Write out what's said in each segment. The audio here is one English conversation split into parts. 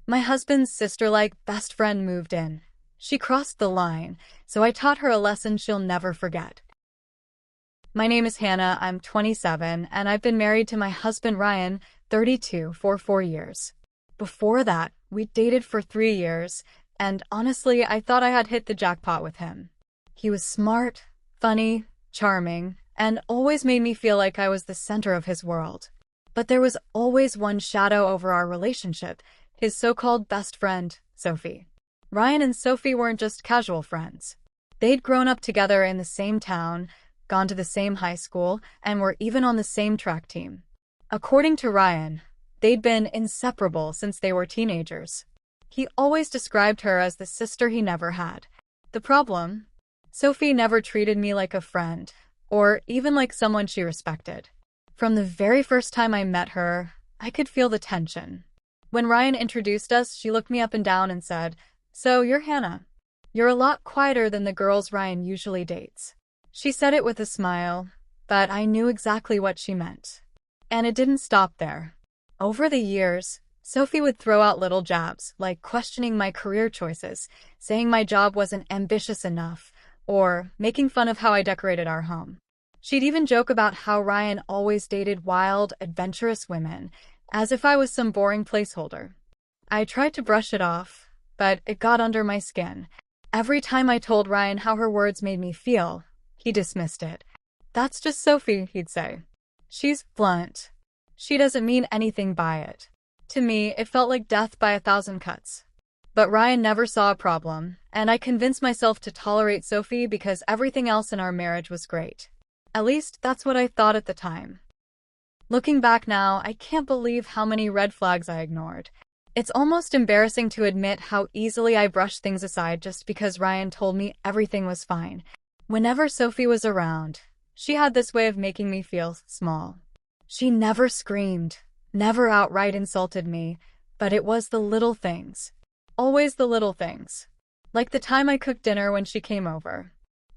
My husband's sister-like best friend moved in. She crossed the line, so I taught her a lesson she'll never forget. My name is Hannah, I'm 27, and I've been married to my husband Ryan, 32, for 4 years. Before that, we dated for 3 years, and honestly, I thought I had hit the jackpot with him. He was smart, funny, charming, and always made me feel like I was the center of his world. But there was always one shadow over our relationship, his so-called best friend, Sophie. Ryan and Sophie weren't just casual friends. They'd grown up together in the same town, gone to the same high school, and were even on the same track team. According to Ryan, they'd been inseparable since they were teenagers. He always described her as the sister he never had. The problem? Sophie never treated me like a friend, or even like someone she respected. From the very first time I met her, I could feel the tension. When Ryan introduced us, she looked me up and down and said, "So, you're Hannah. You're a lot quieter than the girls Ryan usually dates." She said it with a smile, but I knew exactly what she meant. And it didn't stop there. Over the years, Sophie would throw out little jabs, like questioning my career choices, saying my job wasn't ambitious enough, or making fun of how I decorated our home. She'd even joke about how Ryan always dated wild, adventurous women, as if I was some boring placeholder. I tried to brush it off, but it got under my skin. Every time I told Ryan how her words made me feel, he dismissed it. "That's just Sophie," he'd say. "She's blunt. She doesn't mean anything by it." To me, it felt like death by 1,000 cuts. But Ryan never saw a problem, and I convinced myself to tolerate Sophie because everything else in our marriage was great. At least, that's what I thought at the time. Looking back now, I can't believe how many red flags I ignored. It's almost embarrassing to admit how easily I brushed things aside just because Ryan told me everything was fine. Whenever Sophie was around, she had this way of making me feel small. She never screamed, never outright insulted me, but it was the little things. Always the little things. Like the time I cooked dinner when she came over.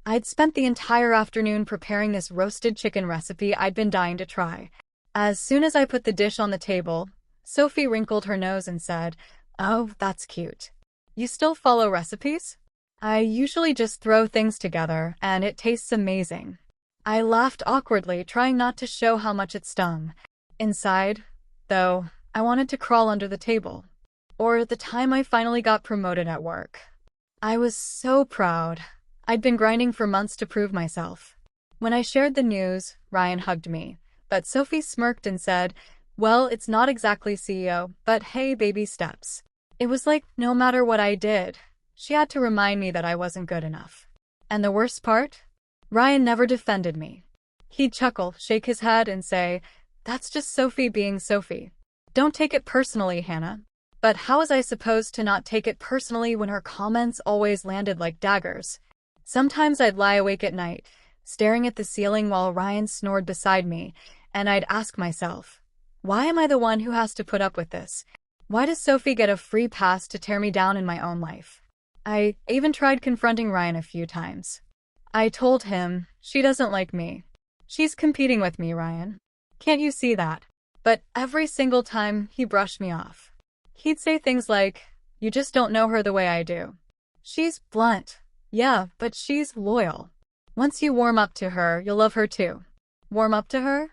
I'd spent the entire afternoon preparing this roasted chicken recipe I'd been dying to try. As soon as I put the dish on the table, Sophie wrinkled her nose and said, "Oh, that's cute. You still follow recipes?" I usually just throw things together, and it tastes amazing. I laughed awkwardly, trying not to show how much it stung. Inside, though, I wanted to crawl under the table. Or the time I finally got promoted at work. I was so proud. I'd been grinding for months to prove myself. When I shared the news, Ryan hugged me, but Sophie smirked and said, "Well, it's not exactly CEO, but hey, baby steps." It was like no matter what I did, she had to remind me that I wasn't good enough. And the worst part? Ryan never defended me. He'd chuckle, shake his head, and say, "That's just Sophie being Sophie. Don't take it personally, Hannah." But how was I supposed to not take it personally when her comments always landed like daggers? Sometimes I'd lie awake at night, staring at the ceiling while Ryan snored beside me, and I'd ask myself, why am I the one who has to put up with this? Why does Sophie get a free pass to tear me down in my own life? I even tried confronting Ryan a few times. I told him, "She doesn't like me. She's competing with me, Ryan. Can't you see that?" But every single time, he brushed me off. He'd say things like, "You just don't know her the way I do. She's blunt. Yeah, but she's loyal. Once you warm up to her, you'll love her too." Warm up to her?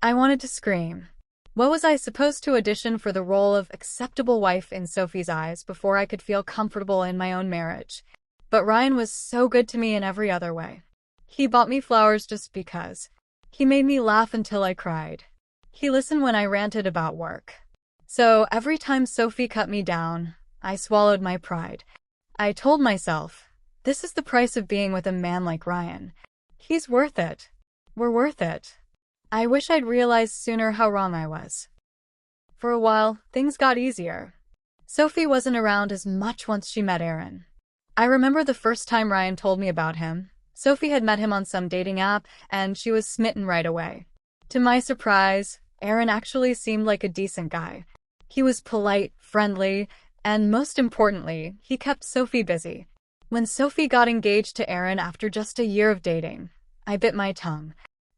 I wanted to scream. What was I supposed to audition for the role of acceptable wife in Sophie's eyes before I could feel comfortable in my own marriage? But Ryan was so good to me in every other way. He bought me flowers just because. He made me laugh until I cried. He listened when I ranted about work. So every time Sophie cut me down, I swallowed my pride. I told myself, this is the price of being with a man like Ryan. He's worth it. We're worth it. I wish I'd realized sooner how wrong I was. For a while, things got easier. Sophie wasn't around as much once she met Aaron. I remember the first time Ryan told me about him. Sophie had met him on some dating app, and she was smitten right away. To my surprise, Aaron actually seemed like a decent guy. He was polite, friendly, and most importantly, he kept Sophie busy. When Sophie got engaged to Aaron after just a year of dating, I bit my tongue.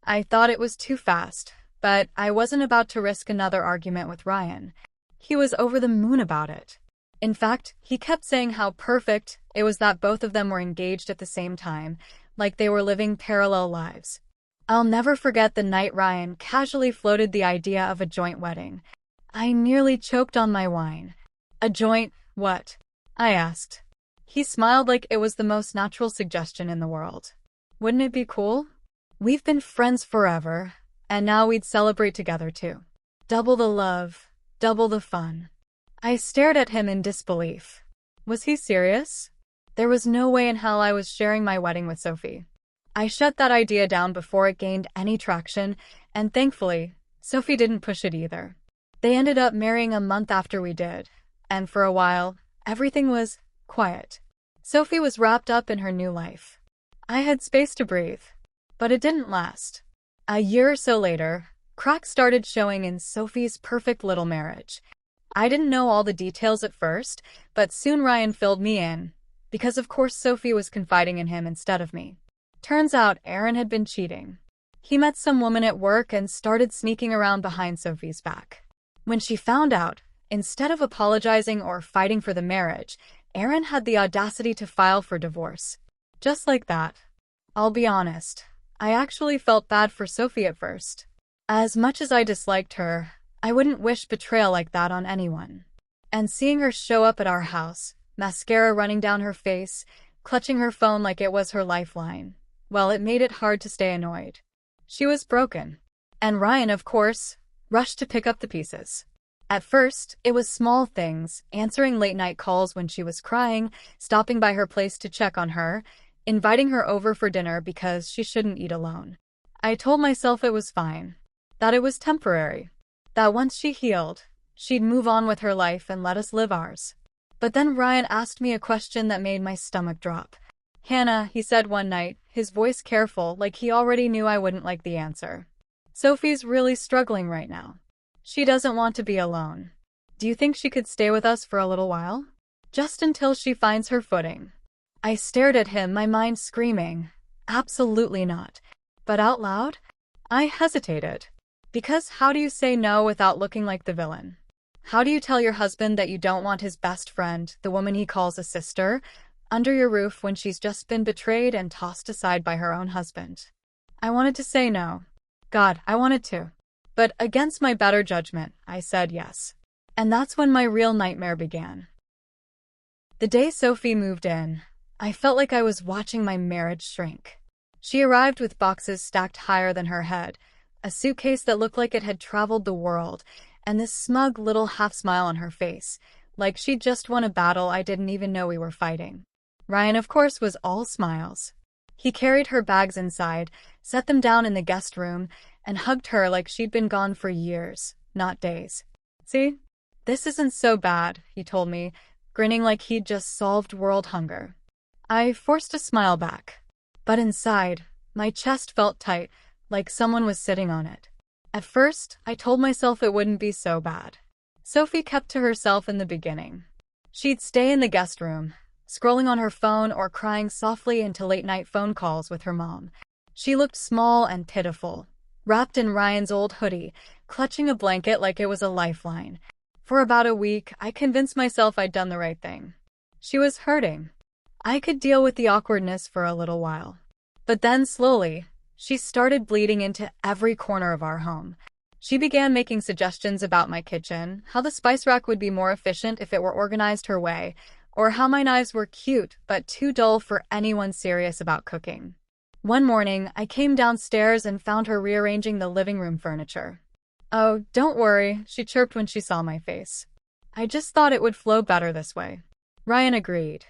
I thought it was too fast, but I wasn't about to risk another argument with Ryan. He was over the moon about it. In fact, he kept saying how perfect it was that both of them were engaged at the same time, like they were living parallel lives. I'll never forget the night Ryan casually floated the idea of a joint wedding. I nearly choked on my wine. A joint what? I asked. He smiled like it was the most natural suggestion in the world. Wouldn't it be cool? We've been friends forever, and now we'd celebrate together too. Double the love, double the fun. I stared at him in disbelief. Was he serious? There was no way in hell I was sharing my wedding with Sophie. I shut that idea down before it gained any traction, and thankfully, Sophie didn't push it either. They ended up marrying a month after we did, and for a while, everything was quiet. Sophie was wrapped up in her new life. I had space to breathe, but it didn't last. A year or so later, cracks started showing in Sophie's perfect little marriage. I didn't know all the details at first, but soon Ryan filled me in, because of course Sophie was confiding in him instead of me. Turns out Aaron had been cheating. He met some woman at work and started sneaking around behind Sophie's back. When she found out, instead of apologizing or fighting for the marriage, Aaron had the audacity to file for divorce. Just like that. I'll be honest, I actually felt bad for Sophie at first. As much as I disliked her, I wouldn't wish betrayal like that on anyone. And seeing her show up at our house, mascara running down her face, clutching her phone like it was her lifeline, well, it made it hard to stay annoyed. She was broken. And Ryan, of course, rushed to pick up the pieces. At first, it was small things, answering late-night calls when she was crying, stopping by her place to check on her, inviting her over for dinner because she shouldn't eat alone. I told myself it was fine, that it was temporary, that once she healed, she'd move on with her life and let us live ours. But then Ryan asked me a question that made my stomach drop. "Hannah," he said one night, his voice careful, like he already knew I wouldn't like the answer. "Sophie's really struggling right now. She doesn't want to be alone. Do you think she could stay with us for a little while? Just until she finds her footing?" I stared at him, my mind screaming, "Absolutely not." But out loud, I hesitated. Because how do you say no without looking like the villain? How do you tell your husband that you don't want his best friend, the woman he calls a sister, under your roof when she's just been betrayed and tossed aside by her own husband? I wanted to say no. God, I wanted to. But against my better judgment, I said yes. And that's when my real nightmare began. The day Sophie moved in, I felt like I was watching my marriage shrink. She arrived with boxes stacked higher than her head, a suitcase that looked like it had traveled the world, and this smug little half-smile on her face, like she'd just won a battle I didn't even know we were fighting. Ryan, of course, was all smiles. He carried her bags inside, set them down in the guest room, and hugged her like she'd been gone for years, not days. "See? This isn't so bad," he told me, grinning like he'd just solved world hunger. I forced a smile back. But inside, my chest felt tight, like someone was sitting on it. At first, I told myself it wouldn't be so bad. Sophie kept to herself in the beginning. She'd stay in the guest room, scrolling on her phone or crying softly into late-night phone calls with her mom. She looked small and pitiful, wrapped in Ryan's old hoodie, clutching a blanket like it was a lifeline. For about a week, I convinced myself I'd done the right thing. She was hurting. I could deal with the awkwardness for a little while. But then, slowly, she started bleeding into every corner of our home. She began making suggestions about my kitchen, how the spice rack would be more efficient if it were organized her way, or how my knives were cute but too dull for anyone serious about cooking. One morning, I came downstairs and found her rearranging the living room furniture. "Oh, don't worry," she chirped when she saw my face. "I just thought it would flow better this way." Ryan agreed.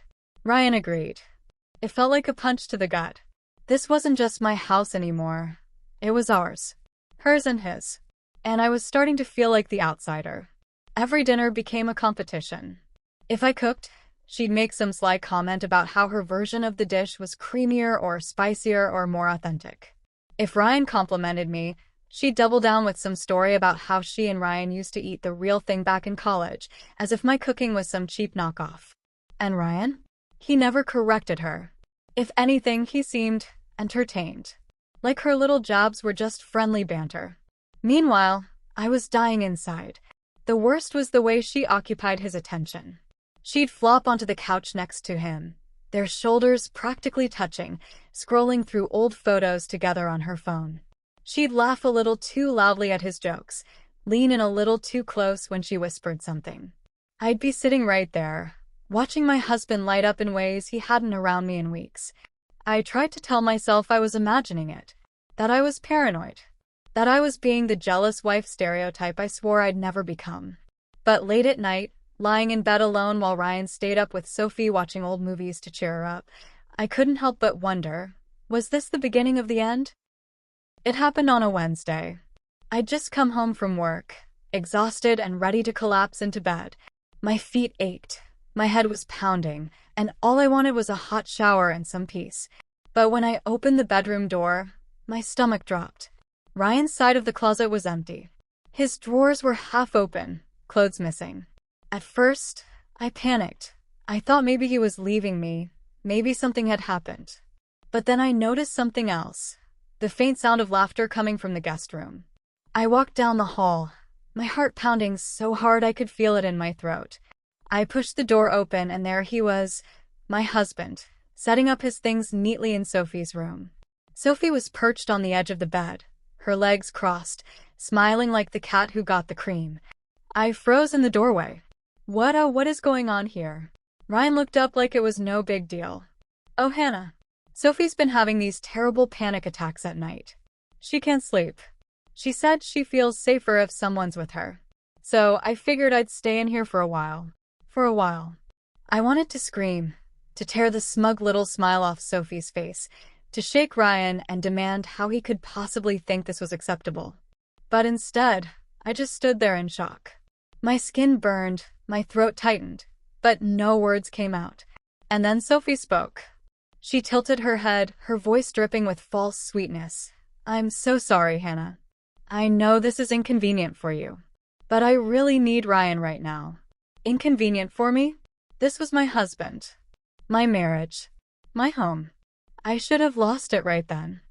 It felt like a punch to the gut. This wasn't just my house anymore. It was ours. Hers and his. And I was starting to feel like the outsider. Every dinner became a competition. If I cooked, she'd make some sly comment about how her version of the dish was creamier or spicier or more authentic. If Ryan complimented me, she'd double down with some story about how she and Ryan used to eat the real thing back in college, as if my cooking was some cheap knockoff. And Ryan? He never corrected her. If anything, he seemed entertained. Like her little jabs were just friendly banter. Meanwhile, I was dying inside. The worst was the way she occupied his attention. She'd flop onto the couch next to him, their shoulders practically touching, scrolling through old photos together on her phone. She'd laugh a little too loudly at his jokes, lean in a little too close when she whispered something. I'd be sitting right there, watching my husband light up in ways he hadn't around me in weeks. I tried to tell myself I was imagining it, that I was paranoid, that I was being the jealous wife stereotype I swore I'd never become. But late at night, lying in bed alone while Ryan stayed up with Sophie watching old movies to cheer her up, I couldn't help but wonder, was this the beginning of the end? It happened on a Wednesday. I'd just come home from work, exhausted and ready to collapse into bed. My feet ached, my head was pounding, and all I wanted was a hot shower and some peace. But when I opened the bedroom door, my stomach dropped. Ryan's side of the closet was empty. His drawers were half open, clothes missing. At first, I panicked. I thought maybe he was leaving me, maybe something had happened. But then I noticed something else, the faint sound of laughter coming from the guest room. I walked down the hall, my heart pounding so hard I could feel it in my throat. I pushed the door open and there he was, my husband, setting up his things neatly in Sophie's room. Sophie was perched on the edge of the bed, her legs crossed, smiling like the cat who got the cream. I froze in the doorway. What is going on here? Ryan looked up like it was no big deal. Oh, Hannah. Sophie's been having these terrible panic attacks at night. She can't sleep. She said she feels safer if someone's with her. So I figured I'd stay in here for a while. I wanted to scream, to tear the smug little smile off Sophie's face, to shake Ryan and demand how he could possibly think this was acceptable. But instead, I just stood there in shock. My skin burned, my throat tightened, but no words came out. And then Sophie spoke. She tilted her head, her voice dripping with false sweetness. I'm so sorry, Hannah. I know this is inconvenient for you, but I really need Ryan right now. Inconvenient for me? This was my husband, my marriage, my home. I should have lost it right then.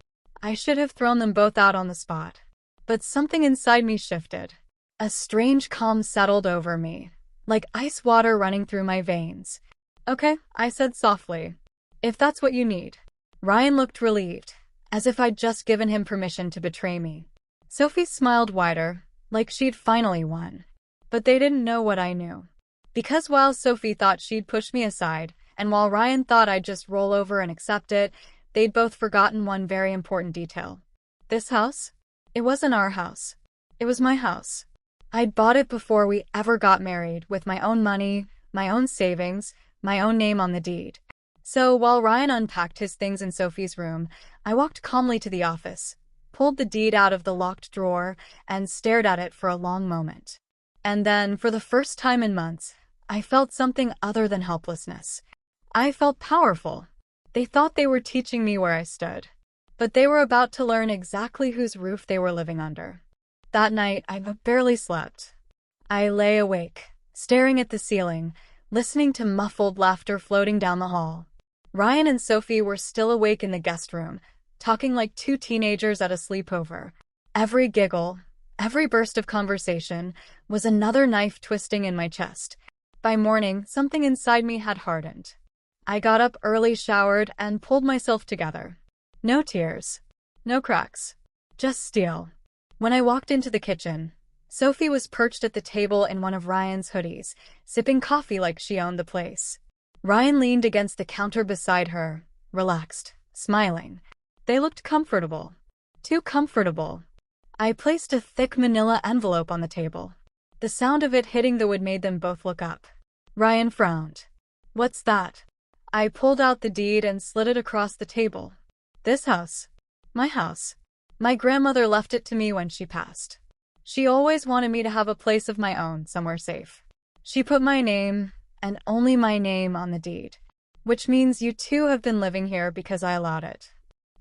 I should have thrown them both out on the spot. But something inside me shifted. A strange calm settled over me, like ice water running through my veins. Okay, I said softly. If that's what you need. Ryan looked relieved, as if I'd just given him permission to betray me. Sophie smiled wider, like she'd finally won. But they didn't know what I knew. Because while Sophie thought she'd push me aside, and while Ryan thought I'd just roll over and accept it, they'd both forgotten one very important detail. This house? It wasn't our house. It was my house. I'd bought it before we ever got married, with my own money, my own savings, my own name on the deed. So while Ryan unpacked his things in Sophie's room, I walked calmly to the office, pulled the deed out of the locked drawer, and stared at it for a long moment. And then, for the first time in months, I felt something other than helplessness. I felt powerful. They thought they were teaching me where I stood, but they were about to learn exactly whose roof they were living under. That night, I barely slept. I lay awake, staring at the ceiling, listening to muffled laughter floating down the hall. Ryan and Sophie were still awake in the guest room, talking like two teenagers at a sleepover. Every giggle, every burst of conversation was another knife twisting in my chest. By morning, something inside me had hardened. I got up early, showered, and pulled myself together. No tears, no cracks, just steel. When I walked into the kitchen, Sophie was perched at the table in one of Ryan's hoodies, sipping coffee like she owned the place. Ryan leaned against the counter beside her, relaxed, smiling. They looked comfortable. Too comfortable. I placed a thick manila envelope on the table. The sound of it hitting the wood made them both look up. Ryan frowned. What's that? I pulled out the deed and slid it across the table. This house. My house. My grandmother left it to me when she passed. She always wanted me to have a place of my own, somewhere safe. She put my name, and only my name, on the deed, which means you two have been living here because I allowed it.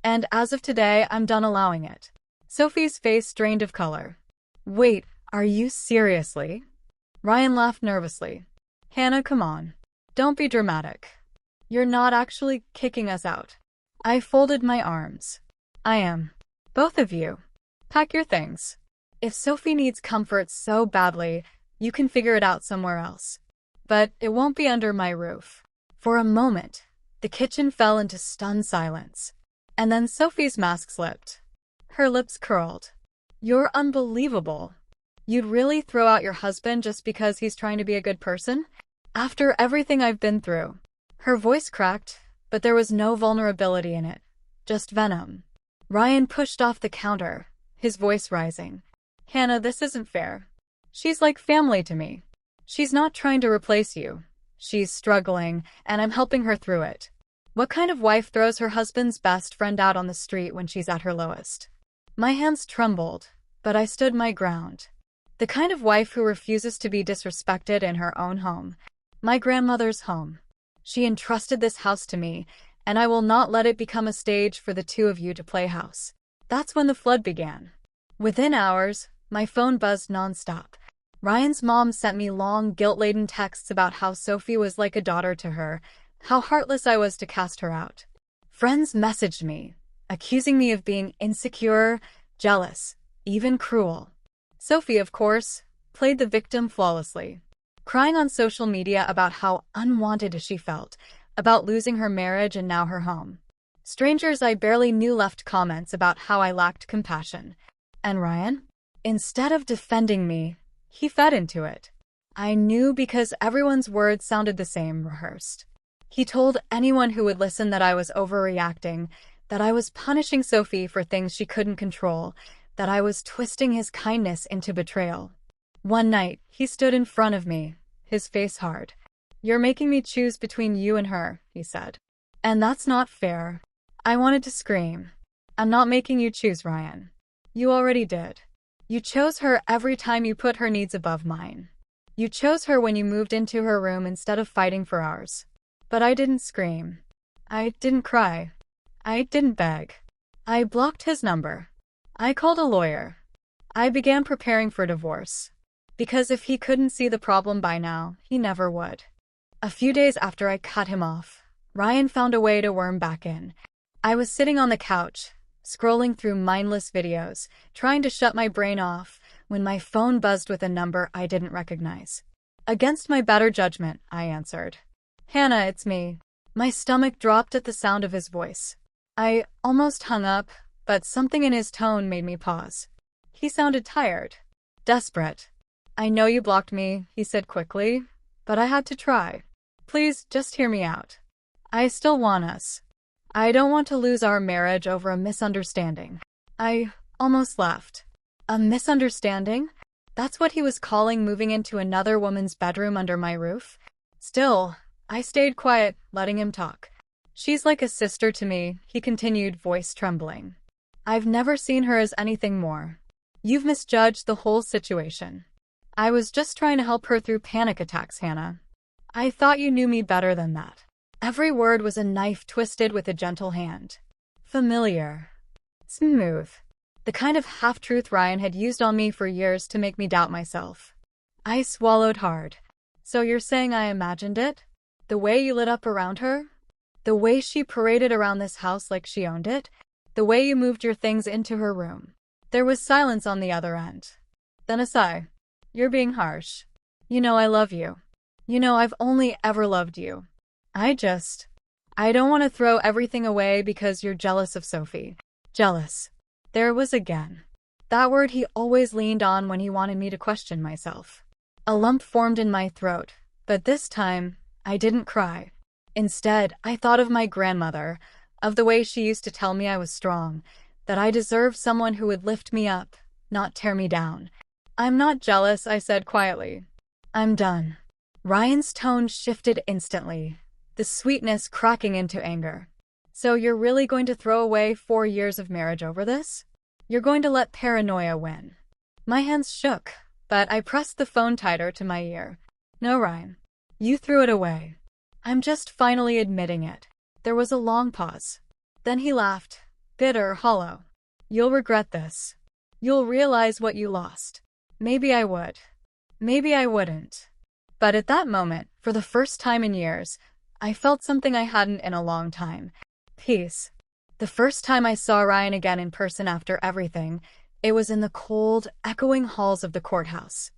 And as of today, I'm done allowing it. Sophie's face drained of color. Wait, are you seriously? Ryan laughed nervously. Hannah, come on. Don't be dramatic. You're not actually kicking us out. I folded my arms. I am. Both of you. Pack your things. If Sophie needs comfort so badly, you can figure it out somewhere else. but it won't be under my roof. For a moment, the kitchen fell into stunned silence. And then Sophie's mask slipped. Her lips curled. You're unbelievable. You'd really throw out your husband just because he's trying to be a good person? After everything I've been through. Her voice cracked, but there was no vulnerability in it. Just venom. Ryan pushed off the counter, his voice rising. Hannah, this isn't fair. She's like family to me. She's not trying to replace you. She's struggling, and I'm helping her through it. What kind of wife throws her husband's best friend out on the street when she's at her lowest? My hands trembled, but I stood my ground. The kind of wife who refuses to be disrespected in her own home. My grandmother's home. She entrusted this house to me, and I will not let it become a stage for the two of you to play house. That's when the flood began. Within hours, my phone buzzed nonstop. Ryan's mom sent me long, guilt-laden texts about how Sophie was like a daughter to her, how heartless I was to cast her out. Friends messaged me, accusing me of being insecure, jealous, even cruel. Sophie, of course, played the victim flawlessly, crying on social media about how unwanted she felt, about losing her marriage and now her home. Strangers I barely knew left comments about how I lacked compassion. And Ryan? Instead of defending me, he fed into it. I knew because everyone's words sounded the same, rehearsed. He told anyone who would listen that I was overreacting, that I was punishing Sophie for things she couldn't control, that I was twisting his kindness into betrayal. One night, he stood in front of me, his face hard. You're making me choose between you and her, he said. And that's not fair. I wanted to scream. I'm not making you choose, Ryan. You already did. You chose her every time you put her needs above mine. You chose her when you moved into her room instead of fighting for ours. But I didn't scream. I didn't cry. I didn't beg. I blocked his number. I called a lawyer. I began preparing for divorce. Because if he couldn't see the problem by now, he never would. A few days after I cut him off, Ryan found a way to worm back in. I was sitting on the couch, scrolling through mindless videos, trying to shut my brain off, when my phone buzzed with a number I didn't recognize. Against my better judgment, I answered. Hannah, it's me. My stomach dropped at the sound of his voice. I almost hung up, but something in his tone made me pause. He sounded tired. Desperate. I know you blocked me, he said quickly, but I had to try. Please, just hear me out. I still want us. I don't want to lose our marriage over a misunderstanding. I almost left. A misunderstanding? That's what he was calling moving into another woman's bedroom under my roof? Still, I stayed quiet, letting him talk. She's like a sister to me, he continued, voice trembling. I've never seen her as anything more. You've misjudged the whole situation. I was just trying to help her through panic attacks, Hannah. I thought you knew me better than that. Every word was a knife twisted with a gentle hand. Familiar. Smooth. The kind of half-truth Ryan had used on me for years to make me doubt myself. I swallowed hard. So you're saying I imagined it? The way you lit up around her? The way she paraded around this house like she owned it? The way you moved your things into her room? There was silence on the other end. Then a sigh. You're being harsh. You know I love you. You know I've only ever loved you. I don't want to throw everything away because you're jealous of Sophie. Jealous. There it was again. That word he always leaned on when he wanted me to question myself. A lump formed in my throat, but this time, I didn't cry. Instead, I thought of my grandmother, of the way she used to tell me I was strong, that I deserved someone who would lift me up, not tear me down. I'm not jealous, I said quietly. I'm done. Ryan's tone shifted instantly, the sweetness cracking into anger. So you're really going to throw away 4 years of marriage over this? You're going to let paranoia win? My hands shook, but I pressed the phone tighter to my ear. No, Ryan. You threw it away. I'm just finally admitting it. There was a long pause. Then he laughed, bitter, hollow. You'll regret this. You'll realize what you lost. Maybe I would. Maybe I wouldn't. But at that moment, for the first time in years, I felt something I hadn't in a long time. Peace. The first time I saw Ryan again in person after everything, it was in the cold, echoing halls of the courthouse.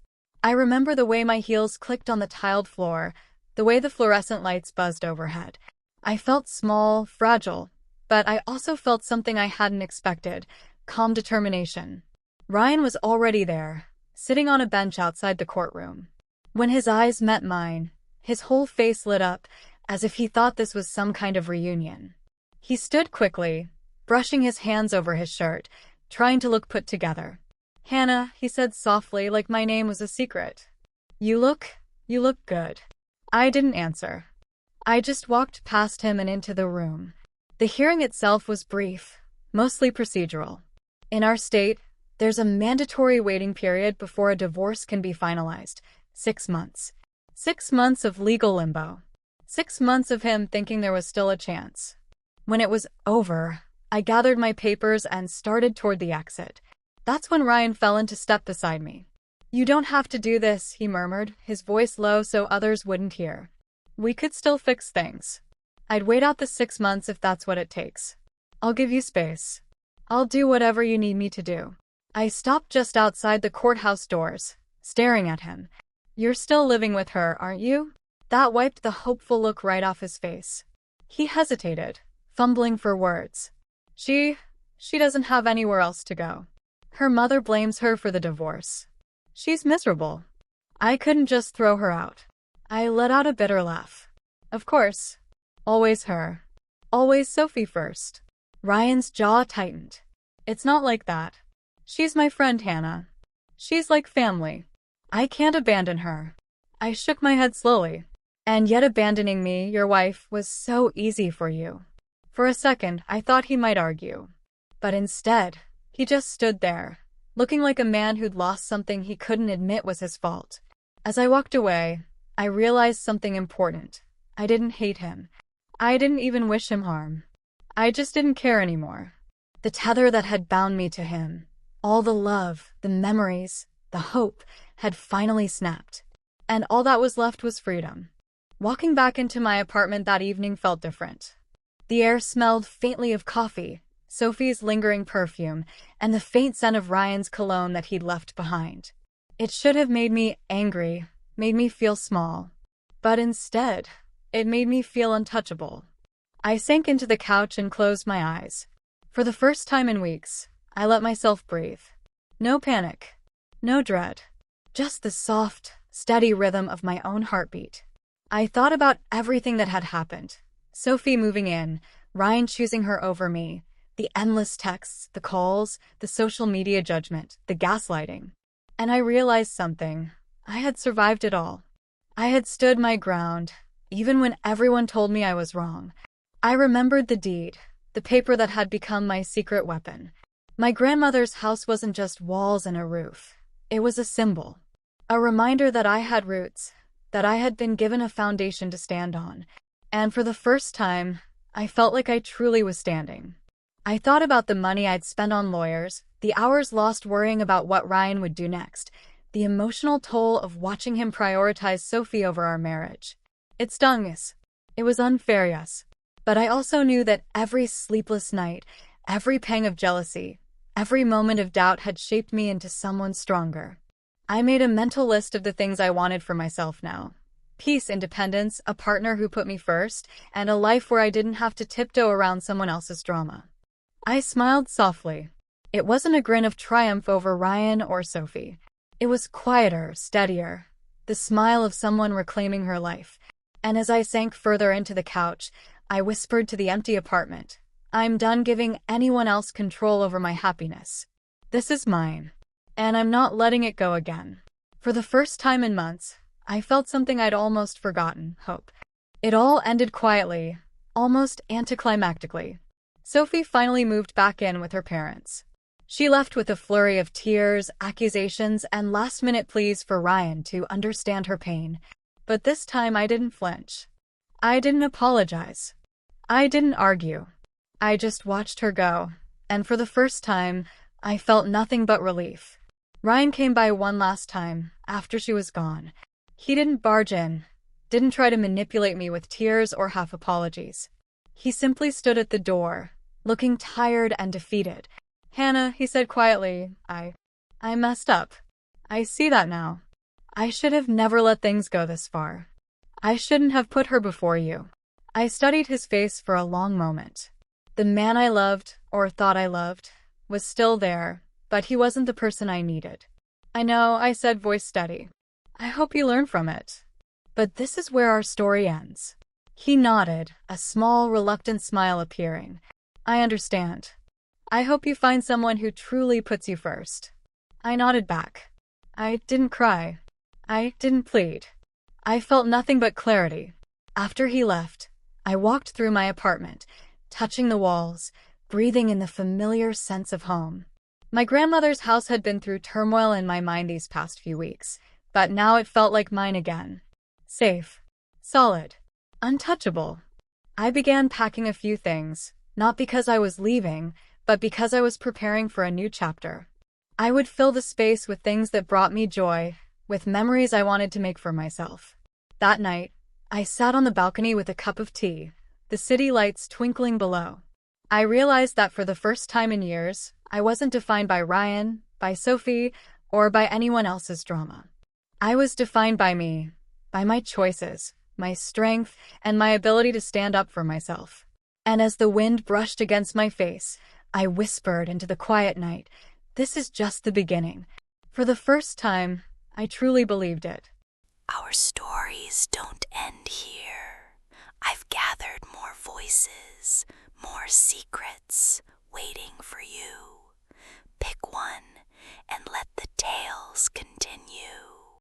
I remember the way my heels clicked on the tiled floor, the way the fluorescent lights buzzed overhead. I felt small, fragile, but I also felt something I hadn't expected: calm determination. Ryan was already there, sitting on a bench outside the courtroom. When his eyes met mine, his whole face lit up, as if he thought this was some kind of reunion. He stood quickly, brushing his hands over his shirt, trying to look put together. "Hannah," he said softly, like my name was a secret. You look good." I didn't answer. I just walked past him and into the room. The hearing itself was brief, mostly procedural. In our state, there's a mandatory waiting period before a divorce can be finalized. 6 months. 6 months of legal limbo. 6 months of him thinking there was still a chance. When it was over, I gathered my papers and started toward the exit. That's when Ryan fell into step beside me. "You don't have to do this," he murmured, his voice low so others wouldn't hear. "We could still fix things. I'd wait out the 6 months if that's what it takes. I'll give you space. I'll do whatever you need me to do." I stopped just outside the courthouse doors, staring at him. "You're still living with her, aren't you?" That wiped the hopeful look right off his face. He hesitated, fumbling for words. She doesn't have anywhere else to go. Her mother blames her for the divorce. She's miserable. I couldn't just throw her out." I let out a bitter laugh. "Of course. Always her. Always Sophie first." Ryan's jaw tightened. "It's not like that. She's my friend, Hannah. She's like family. I can't abandon her." I shook my head slowly. "And yet abandoning me, your wife, was so easy for you." For a second, I thought he might argue. But instead, he just stood there, looking like a man who'd lost something he couldn't admit was his fault. As I walked away, I realized something important. I didn't hate him. I didn't even wish him harm. I just didn't care anymore. The tether that had bound me to him, all the love, the memories, the hope, had finally snapped. And all that was left was freedom. Walking back into my apartment that evening felt different. The air smelled faintly of coffee, Sophie's lingering perfume, and the faint scent of Ryan's cologne that he'd left behind. It should have made me angry, made me feel small. But instead, it made me feel untouchable. I sank into the couch and closed my eyes. For the first time in weeks, I let myself breathe. No panic, no dread, just the soft, steady rhythm of my own heartbeat. I thought about everything that had happened. Sophie moving in, Ryan choosing her over me, the endless texts, the calls, the social media judgment, the gaslighting. And I realized something. I had survived it all. I had stood my ground, even when everyone told me I was wrong. I remembered the deed, the paper that had become my secret weapon. My grandmother's house wasn't just walls and a roof. It was a symbol. A reminder that I had roots, that I had been given a foundation to stand on. And for the first time, I felt like I truly was standing. I thought about the money I'd spent on lawyers, the hours lost worrying about what Ryan would do next, the emotional toll of watching him prioritize Sophie over our marriage. It stung, yes. It was unfair, yes. But I also knew that every sleepless night, every pang of jealousy, every moment of doubt had shaped me into someone stronger. I made a mental list of the things I wanted for myself now. Peace, independence, a partner who put me first, and a life where I didn't have to tiptoe around someone else's drama. I smiled softly. It wasn't a grin of triumph over Ryan or Sophie. It was quieter, steadier, the smile of someone reclaiming her life. And as I sank further into the couch, I whispered to the empty apartment, "I'm done giving anyone else control over my happiness. This is mine. And I'm not letting it go again." For the first time in months, I felt something I'd almost forgotten: hope. It all ended quietly, almost anticlimactically. Sophie finally moved back in with her parents. She left with a flurry of tears, accusations, and last-minute pleas for Ryan to understand her pain. But this time I didn't flinch. I didn't apologize. I didn't argue. I just watched her go, and for the first time, I felt nothing but relief. Ryan came by one last time, after she was gone. He didn't barge in, didn't try to manipulate me with tears or half-apologies. He simply stood at the door, looking tired and defeated. "Hannah," he said quietly, I messed up. I see that now. I should have never let things go this far. I shouldn't have put her before you. I studied his face for a long moment. The man I loved, or thought I loved, was still there, but he wasn't the person I needed. I know, I said, voice steady. I hope you learn from it. But this is where our story ends. He nodded, a small, reluctant smile appearing. I understand. I hope you find someone who truly puts you first. I nodded back. I didn't cry. I didn't plead. I felt nothing but clarity. After he left, I walked through my apartment, touching the walls, breathing in the familiar sense of home. My grandmother's house had been through turmoil in my mind these past few weeks, but now it felt like mine again. Safe, solid, untouchable. I began packing a few things, not because I was leaving, but because I was preparing for a new chapter. I would fill the space with things that brought me joy, with memories I wanted to make for myself. That night, I sat on the balcony with a cup of tea, the city lights twinkling below. I realized that for the first time in years, I wasn't defined by Ryan, by Sophie, or by anyone else's drama. I was defined by me, by my choices, my strength, and my ability to stand up for myself. And as the wind brushed against my face, I whispered into the quiet night, "This is just the beginning." For the first time, I truly believed it. Our stories don't end here. I've gathered more voices, more secrets waiting for you. Pick one and let the tales continue.